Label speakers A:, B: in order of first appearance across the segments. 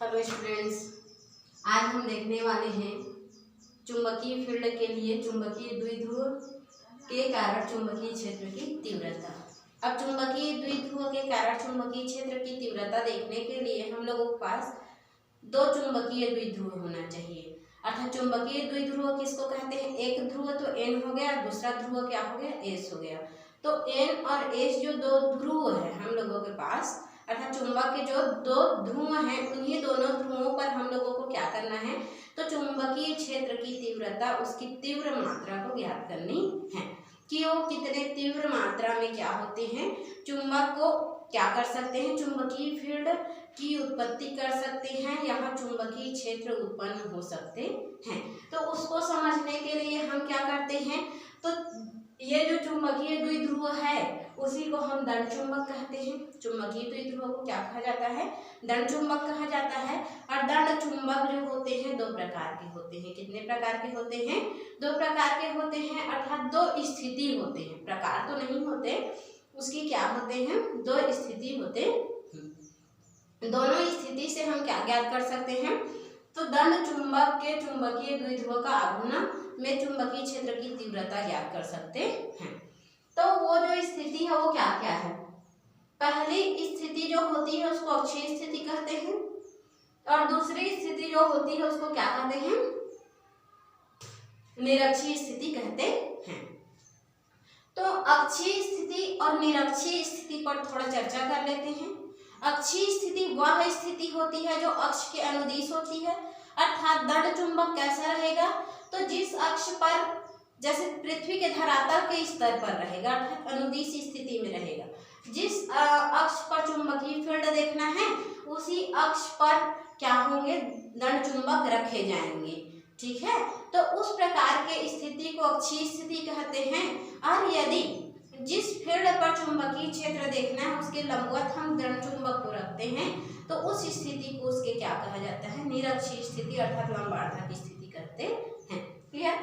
A: Hello students, आज हम देखने वाले हैं चुंबकीय फील्ड के लिए चुंबकीय द्विध्रुव के कारण चुंबकीय क्षेत्र की तीव्रता। अब चुंबकीय द्विध्रुव के कारण चुंबकीय क्षेत्र की तीव्रता देखने के लिए हम लोगों के पास दो चुंबकीय द्विध्रुव होना चाहिए। अर्थात चुंबकीय द्विध्रुव किसको कहते हैं? एक ध्रुव तो N हो गया, दूसरा ध्रुव क्या हो गया? S हो गया। तो N और S जो दो ध्रुव है हम लोगों के पास, अर्थात चुंबक के जो दो ध्रुव हैं उन्हीं दोनों ध्रुवों पर हम लोगों को क्या करना है? तो चुंबकीय क्षेत्र की तीव्रता, उसकी तीव्र मात्रा को ज्ञात करनी है कि वो कितने तीव्र मात्रा में क्या होते हैं, चुंबक को क्या कर सकते हैं, चुंबकीय फील्ड की उत्पत्ति कर सकते हैं, यहाँ चुंबकीय क्षेत्र उत्पन्न हो सकते हैं। तो उसको समझने के लिए हम क्या करते हैं, तो ये जो चुंबकीय द्विध्रुव है उसी को हम दंड चुंबक कहते हैं। चुंबकीय द्विध्रुव को क्या कहा जाता है? दंड चुंबक कहा जाता है। और दंड चुंबक जो होते हैं दो प्रकार के होते हैं। कितने प्रकार के होते हैं? दो प्रकार के होते हैं, अर्थात दो स्थिति होते हैं, प्रकार तो नहीं होते, उसकी क्या होते हैं? दो स्थिति होते हैं। दोनों स्थिति से हम क्या ज्ञात कर सकते हैं? तो दंड चुंबक के चुंबकीय द्विध्रुव का आघूर्ण में चुंबकीय क्षेत्र की तीव्रता ज्ञात कर सकते हैं। तो वो जो स्थिति है वो क्या क्या है? पहली स्थिति जो होती है उसको अक्षीय स्थिति कहते हैं, और दूसरी स्थिति जो होती है उसको क्या कहते हैं? निरक्षीय स्थिति कहते हैं। तो अक्षीय स्थिति और निरक्षीय स्थिति पर थोड़ा चर्चा कर लेते हैं। अक्षीय स्थिति वह स्थिति होती है जो अक्ष के अनुदिश होती है, अर्थात दंड चुंबक कैसा रहेगा? तो जिस अक्ष पर, जैसे पृथ्वी के धरातल के स्तर पर रहेगा, अर्थात अनुदिश स्थिति में रहेगा। जिस अक्ष पर चुंबकीय फील्ड देखना है उसी अक्ष पर क्या होंगे? दंड चुंबक रखे जाएंगे। ठीक है, तो उस प्रकार के स्थिति को अक्षीय स्थिति कहते हैं। और यदि जिस फील्ड पर चुंबकीय क्षेत्र देखना है उसके लंबवत हम दंड चुंबक को रखते हैं तो उस स्थिति को उसके क्या कहा जाता है? निरक्षीय स्थिति अर्थात लंबार्धक स्थिति कहते हैं। क्लियर?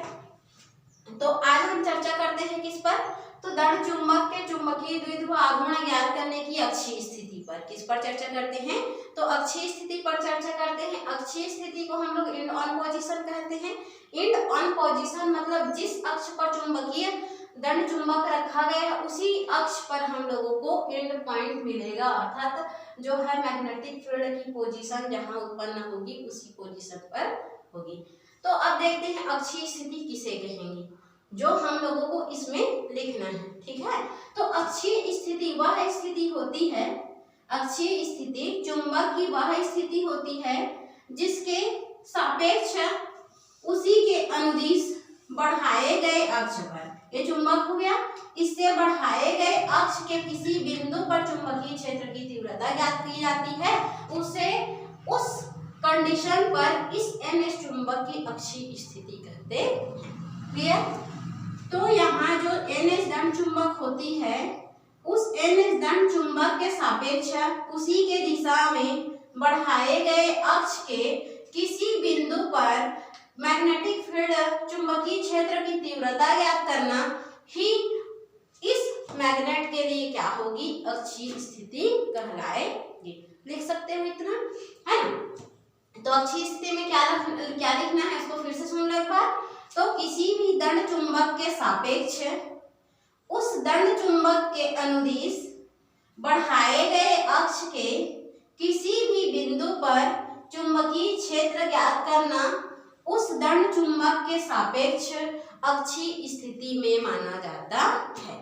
A: तो आज हम चर्चा करते हैं किस पर? तो दंड चुंबक के चुंबकीय द्विध्रुव आघूर्ण ज्ञात करने की अक्षीय स्थिति पर। किस पर चर्चा करते हैं? तो अक्षीय स्थिति पर चर्चा करते हैं। अक्षीय स्थिति को हम लोग एंड ऑन पोजीशन कहते हैं। एंड ऑन पोजीशन मतलब जिस अक्ष पर चुंबकीय दंड चुंबक रखा गया है उसी अक्ष पर हम लोगों को एंड पॉइंट मिलेगा, अर्थात जो है मैग्नेटिक फील्ड की पोजीशन जहां उत्पन्न होगी उसी पोजीशन पर होगी। तो अब देखते हैं अक्षीय स्थिति किसे कहेंगे, जो हम लोगों को इसमें लिखना है। ठीक है, तो अक्षीय स्थिति वह स्थिति होती है, अक्षीय स्थिति चुंबक की वह स्थिति होती है जिसके सापेक्ष उसी के अनुदिश बढ़ाए गए अक्ष पर, ये चुंबक हो गया, इससे बढ़ाए गए अक्ष के किसी बिंदु पर चुंबकीय क्षेत्र की तीव्रता ज्ञात की जाती है, उसे उस कंडीशन पर इस NS चुंबक की अक्षीय स्थिति कहते हैं। क्लियर? तो यहाँ जो NS दंड चुंबक होती है उस NS दंड चुंबक के सापेक्ष उसी के दिशा में बढ़ाए गए अक्ष के किसी बिंदु पर मैग्नेटिक फील्ड चुंबकीय क्षेत्र की तीव्रता ज्ञात करना ही इस मैग्नेट के लिए क्या होगी? अक्षीय स्थिति कहलाएगी। लिख सकते हो इतना, है ना? तो अक्षीय स्थिति में क्या लिखना है इसको फिर से सुन लो एक बार। तो किसी भी दंड चुंबक के सापेक्ष उस दंड चुंबक के अनुदिश बढ़ाए गए अक्ष के किसी भी बिंदु पर चुंबकीय क्षेत्र ज्ञात करना उस दंड चुंबक के सापेक्ष अक्षीय स्थिति में माना जाता है।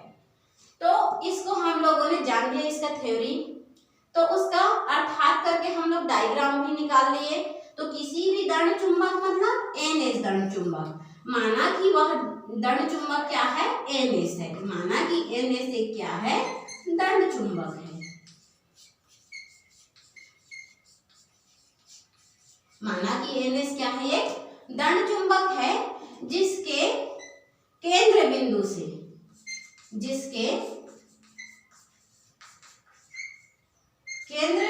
A: तो इसको हम लोगों ने जान लिया, इसका थ्योरी, तो उसका अर्थात करके हम लोग डायग्राम भी निकाल लिए। तो किसी भी दंड चुंबक मतलब NS दंड चुंबक, माना कि वह दंड चुंबक क्या है? NS है, माना कि NS एक क्या है? दंड चुंबक है। माना कि NS क्या है? एक दंड चुंबक है जिसके केंद्र बिंदु से, जिसके केंद्र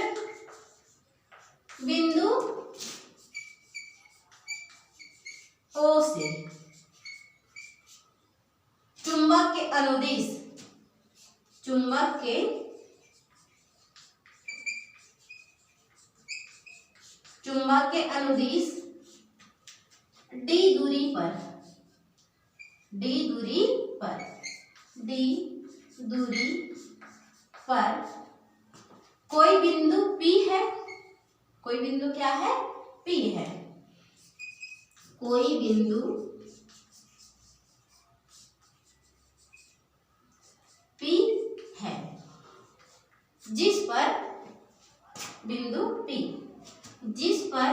A: बिंदु O से चुंबक के अनुदिश, चुंबक के चुंबक के अनुदिश d दूरी पर कोई बिंदु P है, कोई बिंदु क्या है? P है। कोई बिंदु P है जिस पर बिंदु P जिस पर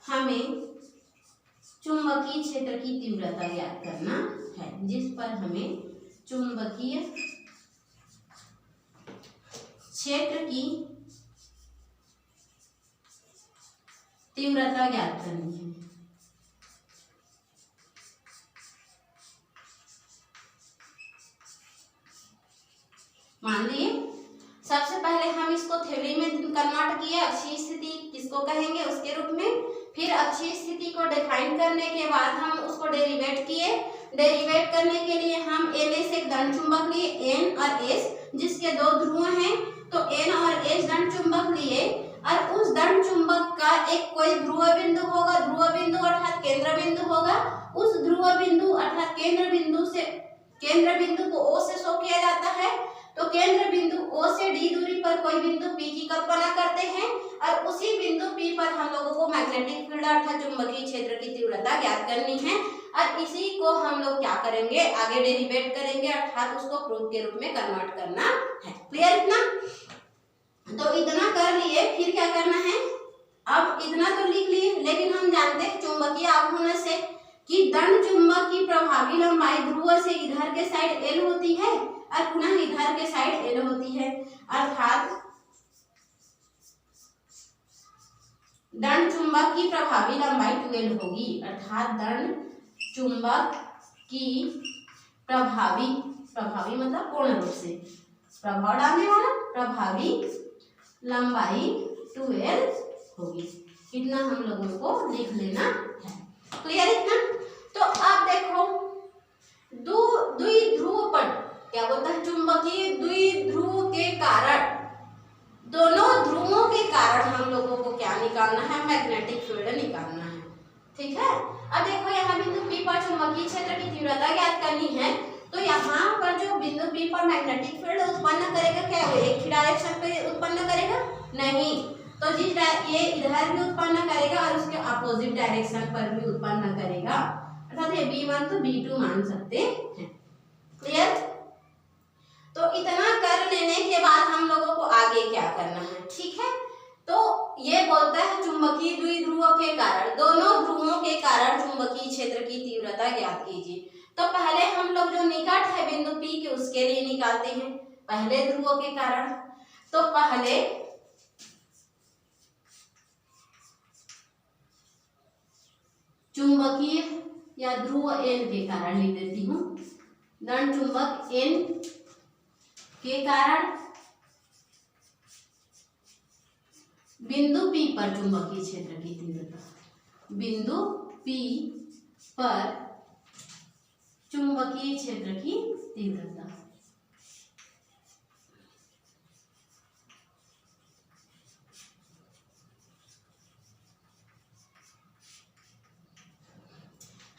A: हमें चुंबकीय क्षेत्र की तीव्रता ज्ञात करना है, जिस पर हमें चुंबकीय क्षेत्र की तीव्रता ज्ञात करनी है। मान लिए सबसे पहले हम इसको थ्योरी में कन्वर्ट किए, अक्षीय स्थिति किसको कहेंगे उसके रूप में। फिर अक्षीय स्थिति को डिफाइन करने के बाद हम उसको डेरिवेट किए। डेरिवेट करने के लिए हम Ns एक दंड चुंबक लिए N और S, जिसके दो ध्रुव हैं, तो N और S दंड चुंबक लिए और उस दंड चुंबक का एक कोई ध्रुव बिंदु होगा, ध्रुव बिंदु अर्थात केंद्र बिंदु होगा। उस ध्रुव बिंदु अर्थात केंद्र बिंदु को O से शो किया जाता है। तो केंद्र बिंदु O से D दूरी पर कोई बिंदु P की कल्पना करते हैं और उसी बिंदु P पर हम लोगों को मैग्नेटिक फील्ड अर्थात चुंबकीय क्षेत्र की तीव्रता ज्ञात करनी है और इसी को हम लोग क्या करेंगे, आगे डेरिवेट करेंगे अर्थात उसको प्रूफ के रूप में कन्वर्ट करना है। क्लियर इतना? तो इतना कर लिए, फिर क्या करना है? अब इतना तो लिख लिए, लेकिन हम जानते हैं चुंबकीय आघूर्ण से कि दंड चुंबक की प्रभावी लंबाई ध्रुव से इधर के साइड L होती है और पुनः इधर के साइड L होती है, अर्थात दंड चुंबक की प्रभावी लंबाई 2L होगी। अर्थात दंड चुंबक की प्रभावी मतलब पूर्ण रूप से प्रभाव डालने वाला प्रभावी लंबाई 2L होगी। इतना हम लोगों को लिख लेना है। क्लियर इतना? तो आप देखो द्विध्रुव पर क्या बोलता है, चुंबकीय द्विध्रुव के कारण, दोनों ध्रुवों के कारण हम लोगों को क्या निकालना है? मैग्नेटिक फील्ड निकालना है। ठीक है? अब देखो यहाँ बिंदु P पर चुंबकीय क्षेत्र की तीव्रता ज्ञात करनी है, तो यहाँ पर जो बिंदु P पर मैग्नेटिक फील्ड उत्पन्न करेगा, क्या वो एक ही डायरेक्शन पे उत्पन्न करेगा? नहीं, तो ये इधर भी उत्पन्न करेगा और उसके अपोजिट डायरेक्शन पर भी उत्पन्न करेगा, अर्थात ये B1 तो B2 मान सकते हैं। क्लियर? तो इतना कर लेने के बाद हम लोगों को आगे क्या करना है? ठीक है, तो ये बोलता है चुंबकीय द्विध्रुवों के कारण, दोनों ध्रुवों के कारण चुंबकीय क्षेत्र की तीव्रता ज्ञात कीजिए। तो पहले हम लोग जो निकट है बिंदु P के उसके लिए निकालते हैं, पहले ध्रुवों के कारण। तो पहले चुंबकीय या ध्रुव N के कारण लिख देती हूँ। दंड चुंबक N के कारण बिंदु P पर चुंबकीय क्षेत्र की तीव्रता, बिंदु P पर चुंबकीय क्षेत्र की तीव्रता।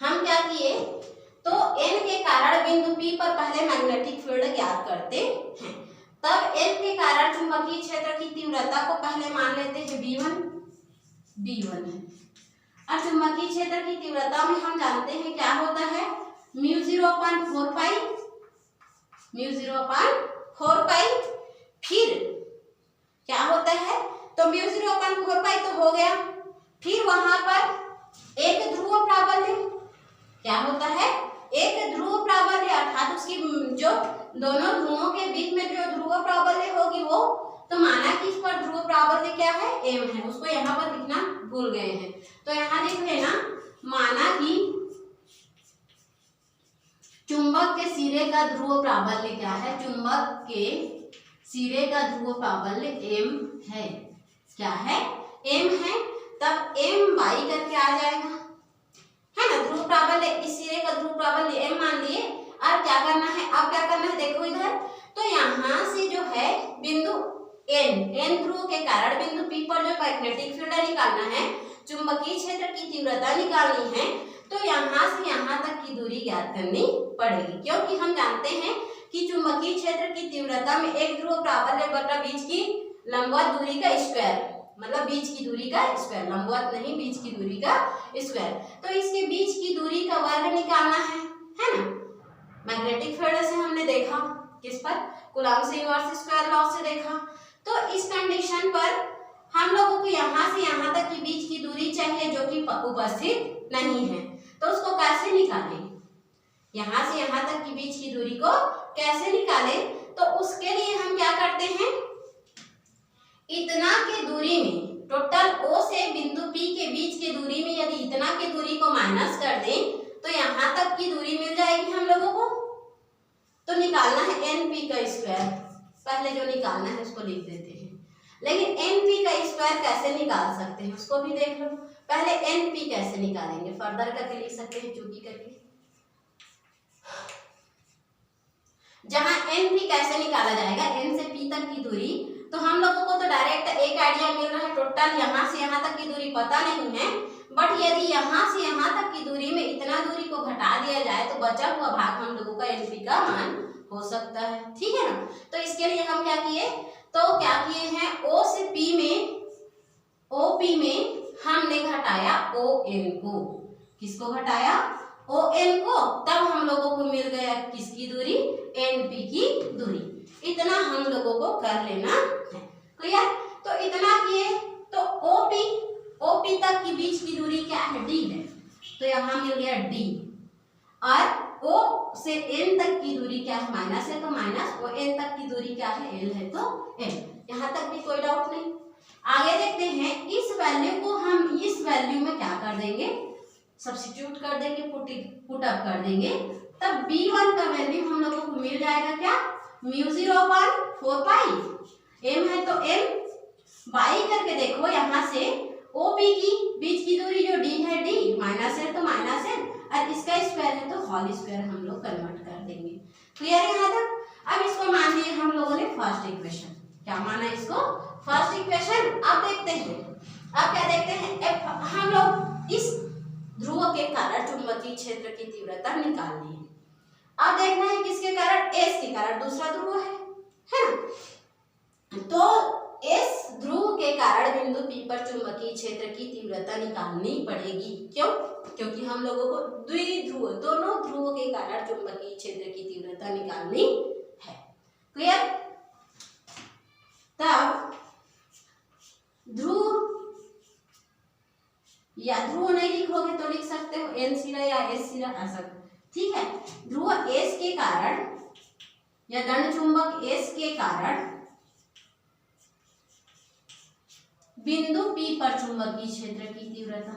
A: हम क्या किए, तो N के कारण बिंदु P पर पहले मैग्नेटिक फील्ड ज्ञात करते हैं, तब N के कारण चुंबकीय क्षेत्र की तीव्रता को पहले मान लेते हैं B1 है। और चुंबकीय क्षेत्र की तीव्रता में हम जानते हैं क्या होता है, μ0/4 पाई। फिर क्या होता है, तो μ0/4 तो हो गया, फिर वहां पर एक ध्रुव प्राबल्य क्या होता है, एक ध्रुव प्राबल्य अर्थात उसकी जो दोनों ध्रुवों के बीच में जो ध्रुव प्राबल्य होगी वो, तो माना कि इस पर ध्रुव प्राबल्य क्या है, m है, उसको यहाँ पर लिखना भूल गए हैं, तो यहाँ लिख लेना, माना कि चुंबक के सिरे का ध्रुव प्राबल्य क्या है, चुंबक के सिरे का ध्रुव प्राबल्य m है, क्या है, m है, तब m बाई करके आ जाएगा, है ना, ध्रुव प्राबल्य, इस सिरे का ध्रुव प्राबल्य m मान लिए। और क्या करना है, अब क्या करना है, देखो इधर, तो यहाँ से जो है बिंदु एन ध्रुव के कारण बिंदु पी पर जो मैग्नेटिक फील्ड निकालना है, चुंबकीय क्षेत्र की तीव्रता निकालनी है, तो यहाँ से यहाँ तक की दूरी ज्ञात करनी पड़ेगी, क्योंकि हम जानते हैं कि चुंबकीय क्षेत्र की तीव्रता में एक ध्रुव प्राबल्य बटा बीच की लंबवत दूरी का स्क्वायर, मतलब बीच की दूरी का स्क्वायर, लंबवत नहीं बीच की दूरी का स्क्वायर। तो इसके बीच की दूरी का वर्ग निकालना है ना। मैग्नेटिक फील्ड से हमने देखा किस पर, कूलॉम से इनवर्स स्क्वायर लॉ से देखा। तो इस कंडीशन पर हम लोगों को यहाँ से यहाँ तक की बीच की दूरी चाहिए जो कि उपस्थित नहीं है, तो उसको कैसे निकालें, यहाँ से यहाँ तक की बीच की दूरी को कैसे निकालें, तो उसके लिए हम क्या करते हैं, इतना के दूरी में टोटल O से बिंदु P के बीच की दूरी में यदि इतना की दूरी को माइनस कर दें तो यहाँ तक की दूरी मिल जाएगी हम लोगों को। तो निकालना है NP का स्क्वायर, पहले जो निकालना है उसको लिख देते हैं, लेकिन NP का स्क्वायर कैसे निकाल सकते हैं उसको भी देख लो। पहले NP कैसे निकालेंगे, फर्दर करके लिख सकते हैं चूंकि करके। जहां NP कैसे निकाला जाएगा, N से P तक की दूरी, तो हम लोगों को तो डायरेक्ट एक आइडिया मिल रहा है, टोटल यहाँ से यहाँ तक की दूरी पता नहीं है, बट यदि यहाँ से यहाँ तक की दूरी में इतना दूरी को घटा दिया जाए तो बचा हुआ भाग हम लोगों का NP का मान हो सकता है, ठीक है ना। तो इसके लिए हम क्या किए, तो क्या किए हैं, O से P में, OP में हमने घटाया ON को, किसको घटाया, ON को, तब हम लोगों को मिल गया किसकी दूरी, NP की दूरी। इतना हम लोगों को कर लेना है, क्लियर। तो इतना किए, तो OP तक की बीच की दूरी क्या है, D है, तो यहाँ मिल गया D, और O से N तक की दूरी क्या है, माइनस है तो माइनस, और N तक की दूरी क्या है, L है तो L। यहाँ तक भी कोई डाउट नहीं। आगे देखते हैं, इस वैल्यू को हम इस वैल्यू में क्या कर देंगे, सब्स्टिट्यूट कर देंगे, पुट अप कर देंगे, तब B1 का वैल्यू हम लोगों को मिल जाएगा क्या, μ0/4 पाई, m है तो m, बाई करके देखो यहाँ से OP की बीच की दूरी जो D है, D माइनस है तो माइनस है, और इसका स्क्वायर है तो होल स्क्वायर हम लोग कन्वर्ट कर देंगे, क्लियर है यहाँ तक। अब इसको मान लिया हम लोगों ने फर्स्ट इक्वेशन, क्या माना इसको, फर्स्ट इक्वेशन। अब देखते हैं, अब क्या देखते हैं, हम लोग इस ध्रुव के कारण चुंबकीय क्षेत्र की तीव्रता निकाल ली है। अब देखना है किसके कारण, S के कारण, दूसरा ध्रुव है ना। तो S ध्रुव के कारण बिंदु P पर चुंबकीय क्षेत्र की तीव्रता निकालनी पड़ेगी, क्यों, क्योंकि हम लोगों को द्विध्रुव, दोनों ध्रुव के कारण चुंबकीय क्षेत्र की तीव्रता निकालनी है, क्लियर। तब ध्रुव, या ध्रुव नहीं लिखोगे तो लिख सकते हो N सिरा या S सिरा, ऐसा, ठीक है। ध्रुव S के कारण या दंड चुंबक S के कारण बिंदु P पर चुंबकीय क्षेत्र की तीव्रता,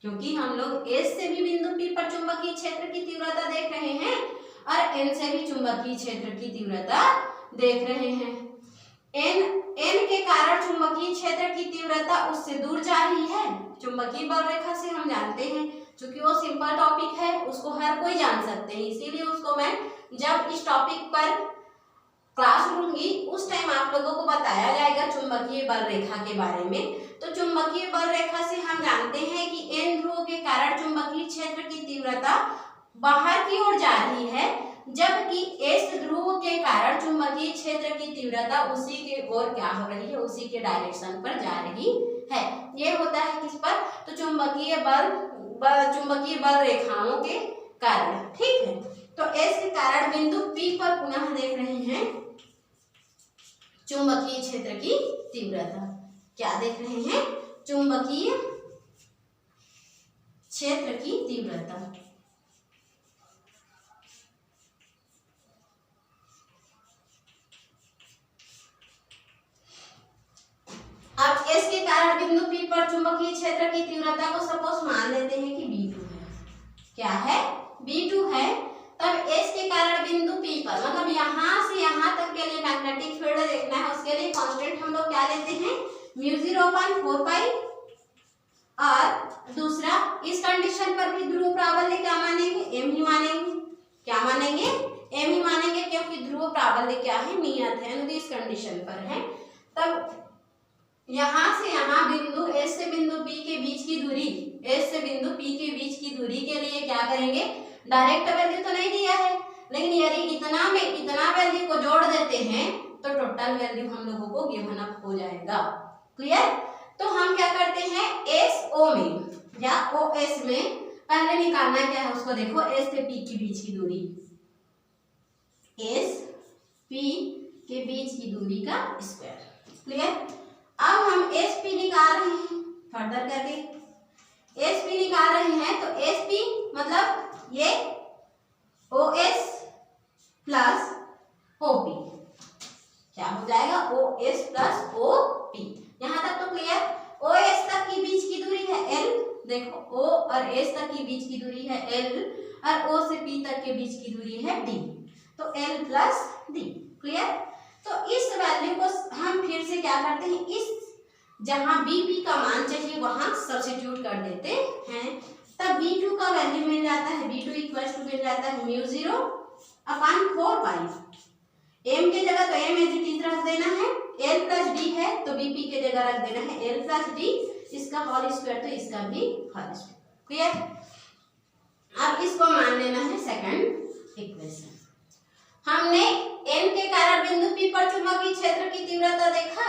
A: क्योंकि हम लोग S से भी बिंदु P पर चुंबकीय क्षेत्र की तीव्रता देख रहे हैं और N से भी चुंबकीय क्षेत्र की तीव्रता देख रहे हैं। N के कारण चुंबकीय क्षेत्र की तीव्रता उससे दूर जा रही है, चुंबकीय बल रेखा से हम जानते हैं, क्योंकि वो सिंपल टॉपिक है, उसको हर कोई जान सकते हैं, इसीलिए उसको मैं जब इस टॉपिक पर क्लास लूंगी उस टाइम आप लोगों को बताया जाएगा चुंबकीय बल रेखा के बारे में। तो चुंबकीय बल रेखा से हम जानते हैं कि N ध्रुव के कारण चुंबकीय क्षेत्र की तीव्रता बाहर की ओर जा रही है, जबकि S ध्रुव के कारण चुंबकीय क्षेत्र की तीव्रता उसी के ओर क्या हो रही है, उसी के डायरेक्शन पर जा रही है। ये होता है किस पर, तो चुंबकीय बल रेखाओं के कारण, ठीक है। तो S के कारण बिंदु P पर पुनः देख रहे हैं चुंबकीय क्षेत्र की तीव्रता, क्या देख रहे हैं, चुंबकीय क्षेत्र की तीव्रता। अब S के कारण बिंदु P पर चुंबकीय क्षेत्र की तीव्रता को सपोज मान लेते हैं कि B2 है, क्या है, B2 है। तब S के कारण बिंदु P पर, मतलब यहाँ से यहाँ तक के लिए मैग्नेटिक फील्ड देखना है, उसके लिए कांस्टेंट हम लोग क्या लेते हैं, μ0/4 पाई, और दूसरा इस कंडीशन पर भी ध्रुव प्राबल्य क्या मानेंगे, M ही मानेंगे, क्या मानेंगे, M ही मानेंगे, क्योंकि ध्रुव प्राबल्य क्या है, नियत है, इस कंडीशन पर है। तब यहाँ से यहाँ बिंदु S से बिंदु P के बीच की दूरी, S से बिंदु P के बीच की दूरी के लिए क्या करेंगे, डायरेक्ट वैल्यू तो नहीं दिया है, लेकिन यदि इतना में इतना वैल्यू को जोड़ देते हैं तो टोटल वैल्यू हम लोगों को गिवन अप हो जाएगा। क्लियर? तो हम क्या करते हैं, SO में या OS में पहले निकालना क्या है उसको देखो, S से P के बीच की दूरी, S P के बीच की दूरी का स्क्वायर। क्लियर? अब हम SP निकाल रहे हैं, फर्दर करके SP निकाल रहे हैं, तो SP मतलब ये OS प्लस OP क्या हो जाएगा, OS प्लस OP। यहाँ तक तो क्लियर। OS तक की बीच की दूरी है L, देखो O और S तक की बीच की दूरी है L और O से P तक के बीच की दूरी है D, तो L प्लस D। क्लियर? तो इस वैल्यू को हम फिर से क्या करते हैं, इस जहां BP का मान चाहिए वहां सब्स्टिट्यूट कर देते हैं, तब B2 का वैल्यू मिल जाता है, B2 इक्वल्स टू मिल जाता है म्यू 0/4 पाई। M के जगह तो M एज इट इज रख देना है, L प्लस D है तो BP के जगह रख देना है L प्लस D, इसका होल स्क्वायर तो इसका भी होल स्क्वायर। क्लियर? अब इसको मान लेना है सेकंड इक्वेशन। हमने M के कारण बिंदु P पर चुंबकीय क्षेत्र की तीव्रता देखा,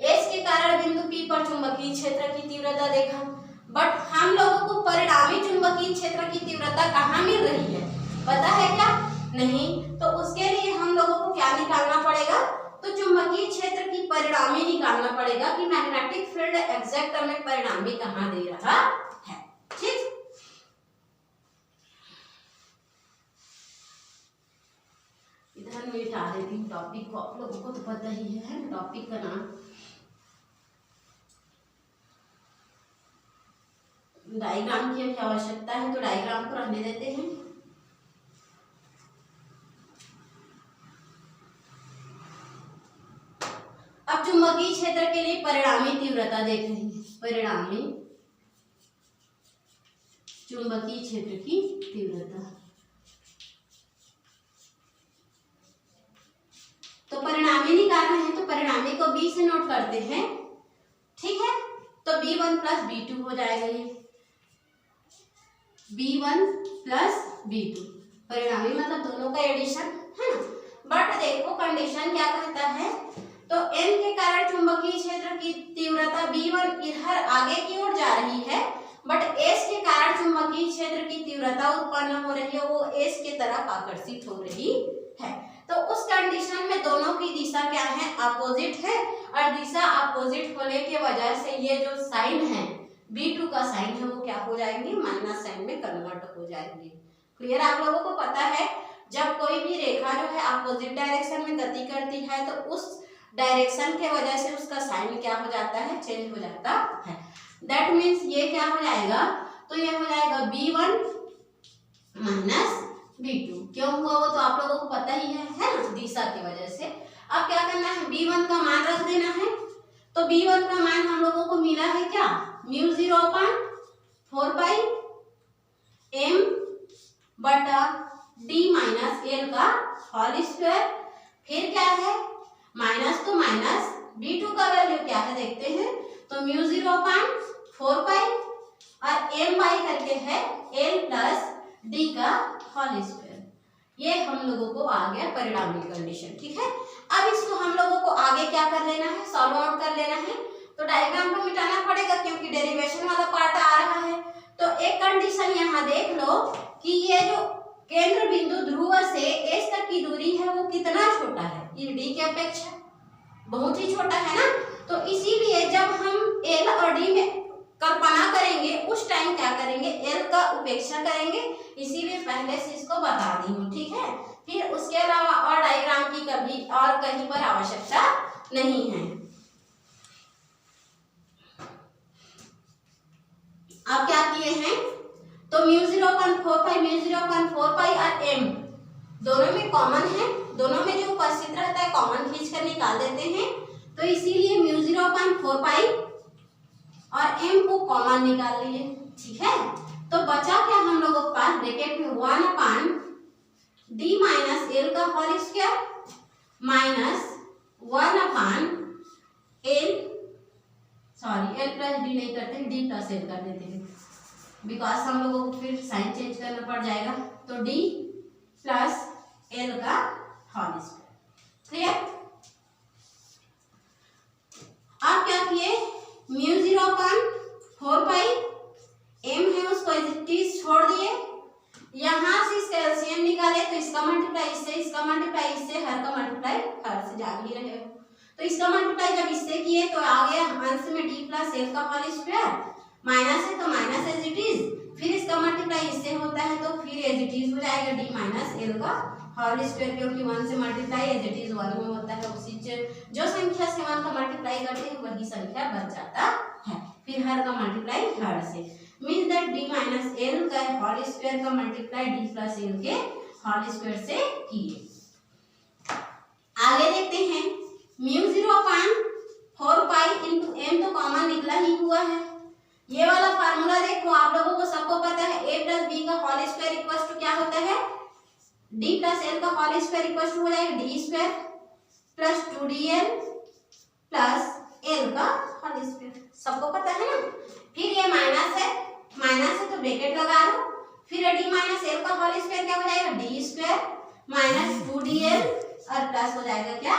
A: S के कारण बिंदु P पर चुंबकीय क्षेत्र की तीव्रता देखा, बट हम लोगों को परिणामी चुंबकीय क्षेत्र की तीव्रता कहाँ मिल रही है पता है क्या? नहीं। तो उसके लिए हम लोगों को क्या निकालना पड़ेगा, तो चुंबकीय क्षेत्र की परिणामी निकालना पड़ेगा कि मैग्नेटिक फील्ड एग्जैक्ट में परिणामी कहाँ दे रहा है। ठीक, इधर मिटा देती हूँ टॉपिक को, आप लोगों को तो पता ही है टॉपिक का नाम। डायग्राम की आवश्यकता है तो डायग्राम को रहने देते हैं। अब चुंबकीय क्षेत्र के लिए परिणामी तीव्रता देख रहे हैं, परिणामी चुंबकीय क्षेत्र की तीव्रता। तो परिणामी निकाल रहे हैं तो परिणामी को B से नोट करते हैं। ठीक है, तो B1 प्लस B2 हो जाएगा, ये B1 प्लस B2 परिणामी मतलब दोनों का एडिशन है ना। बट देखो कंडीशन क्या कहता है, तो M के कारण चुंबकीय क्षेत्र की तीव्रता B1 इधर आगे की ओर जा रही है, बट S के कारण चुंबकीय क्षेत्र की तीव्रता उत्पन्न हो रही है, वो S के तरफ आकर्षित हो रही है। तो उस कंडीशन में दोनों की दिशा क्या है, अपोजिट है, और दिशा अपोजिट होने की वजह से ये जो साइन है B2 का साइन है वो क्या हो जाएंगे, माइनस साइन में कन्वर्ट हो जाएंगे। क्लियर? आप लोगों को पता है जब कोई भी रेखा जो है अपोजिट डायरेक्शन में गति करती है तो उस डायरेक्शन के वजह से उसका साइन क्या हो जाता है, चेंज हो जाता है। दैट मीन्स ये क्या हो जाएगा, तो ये हो जाएगा B1 माइनस B2। क्यों हुआ वो तो आप लोगों को पता ही है ना, दिशा की वजह से। अब क्या करना है, B1 का मान रख देना है, तो B1 का मान हम लोगों को मिला है क्या, म्यू 0/4 पाई M बटा D माइनस L का होल स्क्वायर। फिर क्या है, माइनस तो माइनस, B2 का वैल्यू क्या है देखते हैं, तो म्यू 0/4 पाई और M बाई करके है L प्लस D का होल स्क्वायर। ये हम लोगों को आ गया परिणामी कंडीशन। ठीक है, अब इसको हम लोगों को आगे क्या कर लेना है, सॉल्व आउट कर लेना है। तो डायग्राम को मिटाना पड़ेगा क्योंकि डेरिवेशन वाला पार्ट आ रहा है। तो एक कंडीशन यहाँ देख लो कि ये जो केंद्र बिंदु ध्रुव से S तक की दूरी है वो कितना छोटा है, ये D की अपेक्षा बहुत ही छोटा है ना। तो इसीलिए जब हम L और D में कल्पना करेंगे उस टाइम क्या करेंगे, L का उपेक्षा करेंगे, इसीलिए पहले से इसको बता दी हूँ। ठीक है, फिर उसके अलावा और डायग्राम की कभी और कहीं पर आवश्यकता नहीं है। अब क्या किए हैं, तो म्यू 0/4 पाई और M दोनों में कॉमन है, दोनों में जो उपस्थित रहता है कॉमन खींच कर निकाल देते हैं। तो इसीलिए म्यू 0/4 पाई और M को कॉमन निकाल लिए। ठीक है, तो बचा क्या हम लोगों के पास, ब्रैकेट में 1/D माइनस L का होल स्क्वायर माइनस 1/D है, डी नहीं करते हैं, डी प्लस एल कर देते हैं, बिकॉज हम लोगों को फिर साइन चेंज करना पड़ जाएगा। तो डी प्लस एल का होल स्क्वायर। क्लियर? अब क्या किए, म्यू 0/4 पाई एम है उसको इट इज छोड़ दिए, यहाँ से इसका एलसीएम निकाले तो इसका मल्टीप्लाई इससे, इसका मल्टीप्लाई इससे, हर का मल्टीप्लाई हर से, जान ही रहे हो। तो इसका मल्टीप्लाई जब इससे किए तो आ गया अंश में डी प्लस एल का होल स्क्वायर, माइनस है तो माइनस एज इट इज, फिर इसका मल्टीप्लाई इससे होता है तो फिर एज इट इज हो जाएगा डी माइनस एल का होल स्क्वायर, क्योंकि 1 से मल्टीप्लाई एज इट इज 1 में होता है, उसी जो संख्या से 1 का मल्टीप्लाई करते हैं वही संख्या बच जाता है, फिर हर का मल्टीप्लाई हर से, means that D minus L का होल स्क्वायर का मल्टीप्लाई डी प्लस एल के होल स्क्वायर से किए। आगे देखते हैं, म्यू 0/4 पाई इंटू एम तो कॉमन निकला ही हुआ है, ये वाला फार्मूला देखो आप लोगों को सबको पता है, a प्लस बी का होल स्क्वायर इक्वल टू क्या होता है, d प्लस एल का होल स्क्वायर इक्वल टू हो जाएगा D square plus 2dl plus L का होल स्क्वायर, सबको पता है ना। फिर ये माइनस है तो ब्रैकेट लगा लो, फिर डी माइनस एल का होल स्क्वायर क्या हो जाएगा, डी स्क्वायर माइनस 2dl और प्लस हो जाएगा क्या,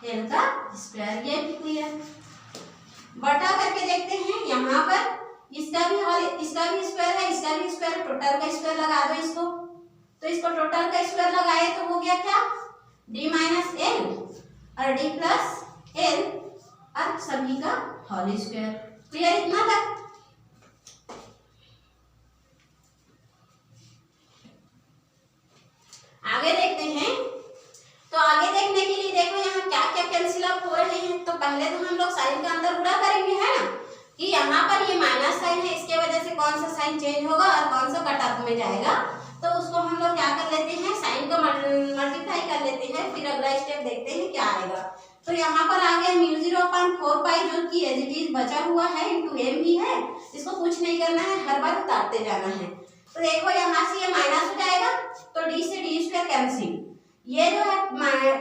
A: एल का स्क्वायर। ये भी क्लियर, बटा करके देखते हैं, यहाँ पर इसका भी स्क्वायर है, इसका भी स्क्वायर, टोटल का स्क्वायर लगा दो इसको, तो इसको टोटल का स्क्वायर लगाए तो हो गया क्या, डी माइनस एल और डी प्लस एल और सभी का होल स्क्वायर। क्लियर इतना तक? आगे देखते हैं, तो आगे देखने के लिए देखो यहाँ क्या क्या कैंसिल अप हो रहे हैं। तो पहले तो हम लोग साइन का अंदर गुणा करेंगे, है ना, कि यहाँ पर ये माइनस साइन है, इसके वजह से कौन सा साइन चेंज होगा और कौन सा कट ऑफ में जाएगा, तो उसको हम लोग क्या कर लेते हैं, साइन को मल्टीप्लाई कर लेते हैं, फिर अगला स्टेप देखते हैं क्या आएगा। तो यहाँ पर आ गया म्यू 0/4 पाई जो कि एज इट इज बचा हुआ है इंटू एम ही है, इसको कुछ नहीं करना है, हर बार उतारते जाना है। तो देखो यहाँ से ये माइनस हो जाएगा तो डी से डी स्क्वायर कैंसिल, ये जो है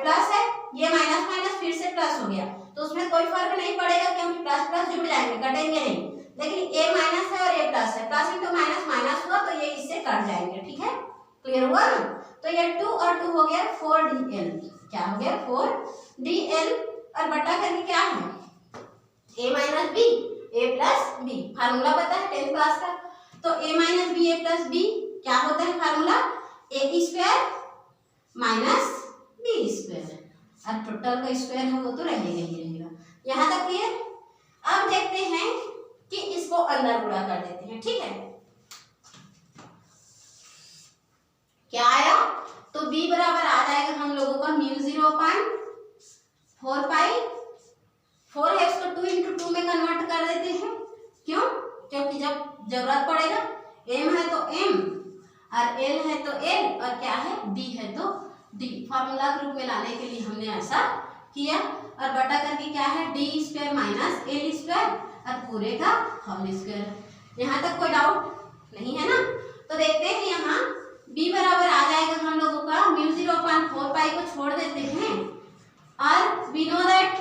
A: प्लस है, ये माइनस माइनस फिर से प्लस हो गया, तो उसमें कोई फर्क नहीं पड़ेगा क्योंकि प्लस प्लस जुड़ जाएंगे, कटेंगे नहीं। लेकिन ए माइनस है और ए प्लस है, प्लस इंटू माइनस माइनस हुआ तो ये इससे कट जाएंगे, ठीक है, क्लियर हुआ ना। तो ये 2 और 2 हो गया 4dl, क्या हो गया 4dl और बटा करके क्या है a minus B a plus B, formula पता है 10th क्लास का। तो a minus B a plus B क्या होता है formula, a square minus B square, और टोटल का स्क्वायर है वो तो रहेगा ही रहेगा। यहाँ तक क्लियर? अब देखते हैं कि इसको अंदर गुणा कर देते हैं, ठीक है। क्या आया, तो b बराबर आ जाएगा हम लोगों का म्यू 0/4 पाई, 4x को 2 into 2 में कन्वर्ट कर देते हैं, क्यों, क्योंकि जब जरूरत पड़ेगा, m है तो m और l है तो l और क्या है d है तो d, फार्मूला के रूप में लाने के लिए हमने ऐसा किया। और बटा करके क्या है D square minus L square और पूरे का होल स्क्वायर। यहाँ तक कोई डाउट नहीं है ना। तो देखते हैं यहाँ b बराबर आ जाएगा हम लोगों का म्यू 0/4 पाई को छोड़ देते हैं और वी नो दैट,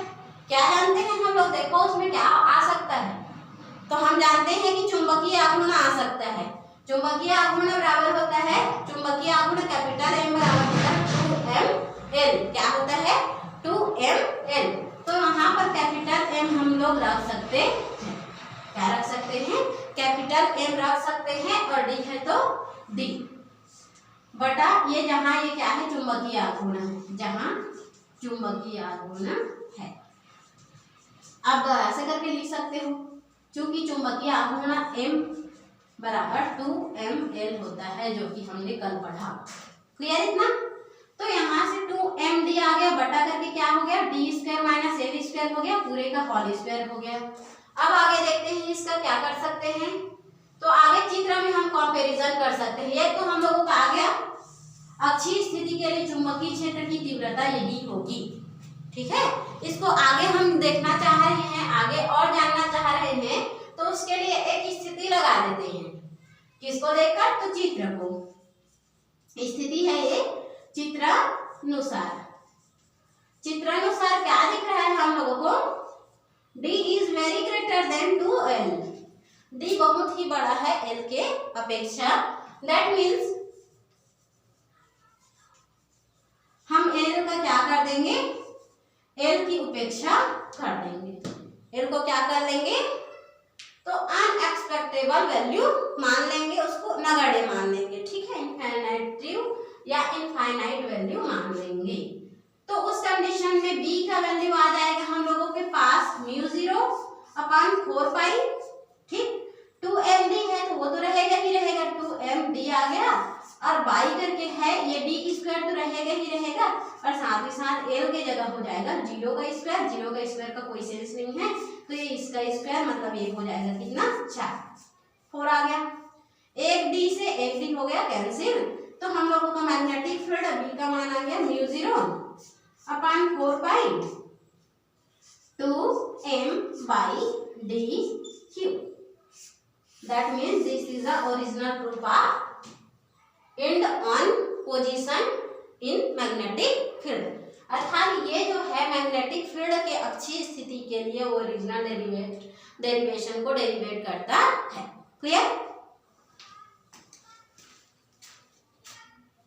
A: क्या जानते हैं हम लोग, देखो उसमें क्या आ सकता है, तो हम जानते हैं कि चुंबकीय आघूर्ण आ सकता है। चुंबकीय आघूर्ण बराबर होता है, चुंबकीय आघूर्ण कैपिटल M बराबर होता है 2ml, क्या होता है 2ml। तो यहाँ पर कैपिटल M हम लोग रख सकते हैं, क्या रख सकते हैं, कैपिटल M रख सकते हैं और D है तो D बटा ये जहाँ ये क्या है चुंबकीय आघूर्ण है, जहाँ चुंबकीय आघूर्ण है। अब ऐसे करके लिख सकते हो, क्योंकि चुंबकीय आघूर्ण M बराबर 2ml होता है, जो कि हमने कल पढ़ा। क्लियर इतना? तो यहाँ से 2md आ गया, बटा करके क्या हो गया D square minus L square हो गया, पूरे का होल स्क्वायर हो गया। अब आगे देखते हैं इसका क्या कर सकते हैं। तो आगे चित्र में हम कंपैरिजन कर सकते हैं। एक तो हम लोगों का आ गया अक्षीय स्थिति के लिए चुंबकीय क्षेत्र की तीव्रता यही होगी, ठीक है। इसको आगे हम देखना चाह रहे हैं, आगे और जानना चाह रहे हैं, तो उसके लिए एक स्थिति लगा देते हैं। किसको देखकर, तो चित्र को। स्थिति है ये चित्रानुसार। चित्रानुसार क्या दिख रहा है हम लोगों को, D is very greater than to L, D बहुत ही बड़ा है एल के अपेक्षा। दैट मीन्स हम एल का क्या कर देंगे, एल की उपेक्षा कर देंगे। एल को क्या कर लेंगे, तो अनएक्सपेक्टेबल वैल्यू मान लेंगे, उसको नगण्य मान लेंगे, ठीक है, इनफिनिटिव या इनफाइनाइट वैल्यू मान लेंगे। तो उस कंडीशन में बी का वैल्यू आ जाएगा हम लोगों के पास μ0 अपॉन 4 पाई, ठीक। 2md है तो वो तो रहेगा ही रहेगा, 2md आ गया, और बाई करके है ये डी स्क्वायर तो रहेगा ही रहेगा, और साथ ही साथ एल के जगह हो जाएगा 0 का स्क्वायर, 0 का स्क्वायर का कोई सेंस नहीं है, तो ये इसका स्क्वायर मतलब ये हो जाएगा कितना 4 आ गया। एक डी से एक डी हो गया कैंसिल, तो हम लोगों का मैग्नेटिक फील्ड बी का मान आ गया μ0 upon 4 pi 2m/dq। That means this is the original proof of end on position in magnetic field। अर्थात ये जो है मैग्नेटिक फील्ड के अक्षीय स्थिति के लिए वो ओरिजिनल डेरिवेशन को डेरिवेट करता है। क्लियर?